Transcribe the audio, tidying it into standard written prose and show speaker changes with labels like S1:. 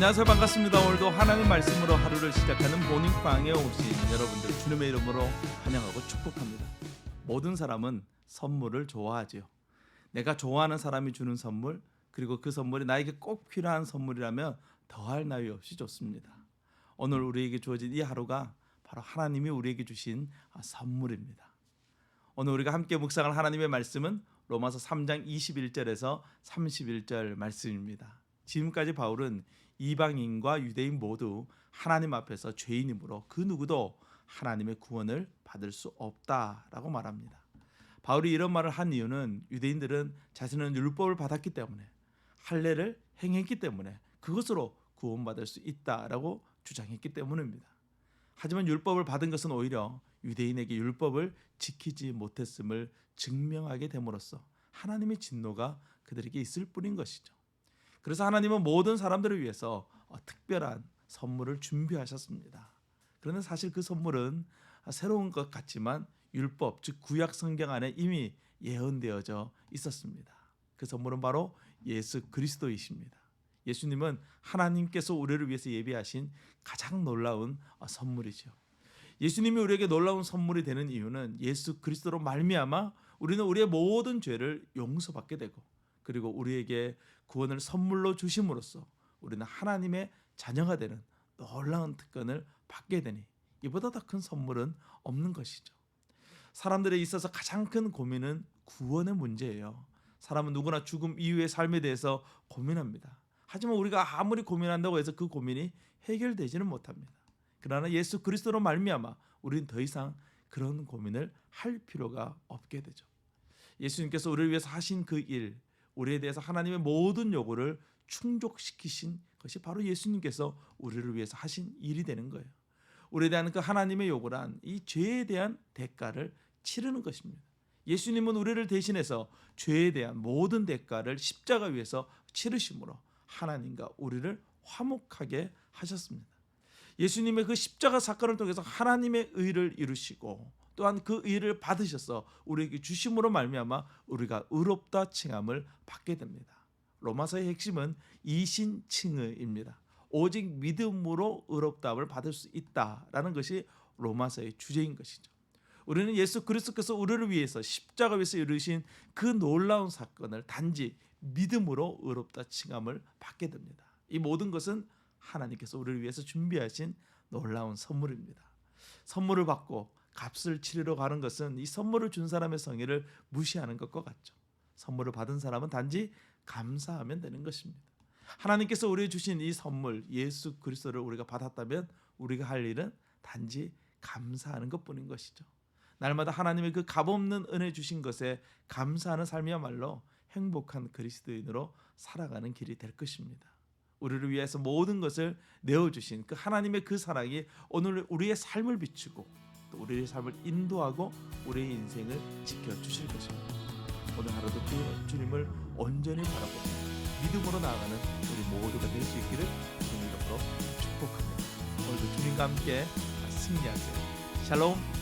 S1: 안녕하세요. 반갑습니다. 오늘도 하나님 말씀으로 하루를 시작하는 모닝빵에 오신 여러분들 주님의 이름으로 환영하고 축복합니다. 모든 사람은 선물을 좋아하지요. 내가 좋아하는 사람이 주는 선물, 그리고 그 선물이 나에게 꼭 필요한 선물이라면 더할 나위 없이 좋습니다. 오늘 우리에게 주어진 이 하루가 바로 하나님이 우리에게 주신 선물입니다. 오늘 우리가 함께 묵상할 하나님의 말씀은 로마서 3장 21절에서 31절 말씀입니다. 지금까지 바울은 이방인과 유대인 모두 하나님 앞에서 죄인이므로 그 누구도 하나님의 구원을 받을 수 없다라고 말합니다. 바울이 이런 말을 한 이유는 유대인들은 자신은 율법을 받았기 때문에, 할례를 행했기 때문에 그것으로 구원받을 수 있다라고 주장했기 때문입니다. 하지만 율법을 받은 것은 오히려 유대인에게 율법을 지키지 못했음을 증명하게 됨으로써 하나님의 진노가 그들에게 있을 뿐인 것이죠. 그래서 하나님은 모든 사람들을 위해서 특별한 선물을 준비하셨습니다. 그런데 사실 그 선물은 새로운 것 같지만 율법, 즉 구약 성경 안에 이미 예언되어져 있었습니다. 그 선물은 바로 예수 그리스도이십니다. 예수님은 하나님께서 우리를 위해서 예비하신 가장 놀라운 선물이죠. 예수님이 우리에게 놀라운 선물이 되는 이유는 예수 그리스도로 말미암아 우리는 우리의 모든 죄를 용서받게 되고, 그리고 우리에게 구원을 선물로 주심으로써 우리는 하나님의 자녀가 되는 놀라운 특권을 받게 되니 이보다 더 큰 선물은 없는 것이죠. 사람들에 있어서 가장 큰 고민은 구원의 문제예요. 사람은 누구나 죽음 이후의 삶에 대해서 고민합니다. 하지만 우리가 아무리 고민한다고 해서 그 고민이 해결되지는 못합니다. 그러나 예수 그리스도로 말미암아 우리는 더 이상 그런 고민을 할 필요가 없게 되죠. 예수님께서 우리를 위해서 하신 그 일, 우리에 대해서 하나님의 모든 요구를 충족시키신 것이 바로 예수님께서 우리를 위해서 하신 일이 되는 거예요. 우리에 대한 그 하나님의 요구란 이 죄에 대한 대가를 치르는 것입니다. 예수님은 우리를 대신해서 죄에 대한 모든 대가를 십자가 위에서 치르심으로 하나님과 우리를 화목하게 하셨습니다. 예수님의 그 십자가 사건을 통해서 하나님의 의를 이루시고 또한 그 의를 받으셔서 우리에게 주심으로 말미암아 우리가 의롭다 칭함을 받게 됩니다. 로마서의 핵심은 이신칭의입니다. 오직 믿음으로 의롭다함을 받을 수 있다라는 것이 로마서의 주제인 것이죠. 우리는 예수 그리스도께서 우리를 위해서 십자가 위에서 이루신 그 놀라운 사건을 단지 믿음으로 의롭다 칭함을 받게 됩니다. 이 모든 것은 하나님께서 우리를 위해서 준비하신 놀라운 선물입니다. 선물을 받고 값을 치르러 가는 것은 이 선물을 준 사람의 성의를 무시하는 것과 같죠. 선물을 받은 사람은 단지 감사하면 되는 것입니다. 하나님께서 우리에게 주신 이 선물 예수 그리스도를 우리가 받았다면 우리가 할 일은 단지 감사하는 것뿐인 것이죠. 날마다 하나님의 그 값없는 은혜 주신 것에 감사하는 삶이야말로 행복한 그리스도인으로 살아가는 길이 될 것입니다. 우리를 위해서 모든 것을 내어주신 그 하나님의 그 사랑이 오늘 우리의 삶을 비추고 또 우리의 삶을 인도하고 우리의 인생을 지켜주실 것입니다. 오늘 하루도 그 주님을 온전히 바라보고 믿음으로 나아가는 우리 모두가 될 수 있기를 주님 이름으로 축복합니다. 오늘도 주님과 함께 승리하세요. 샬롬.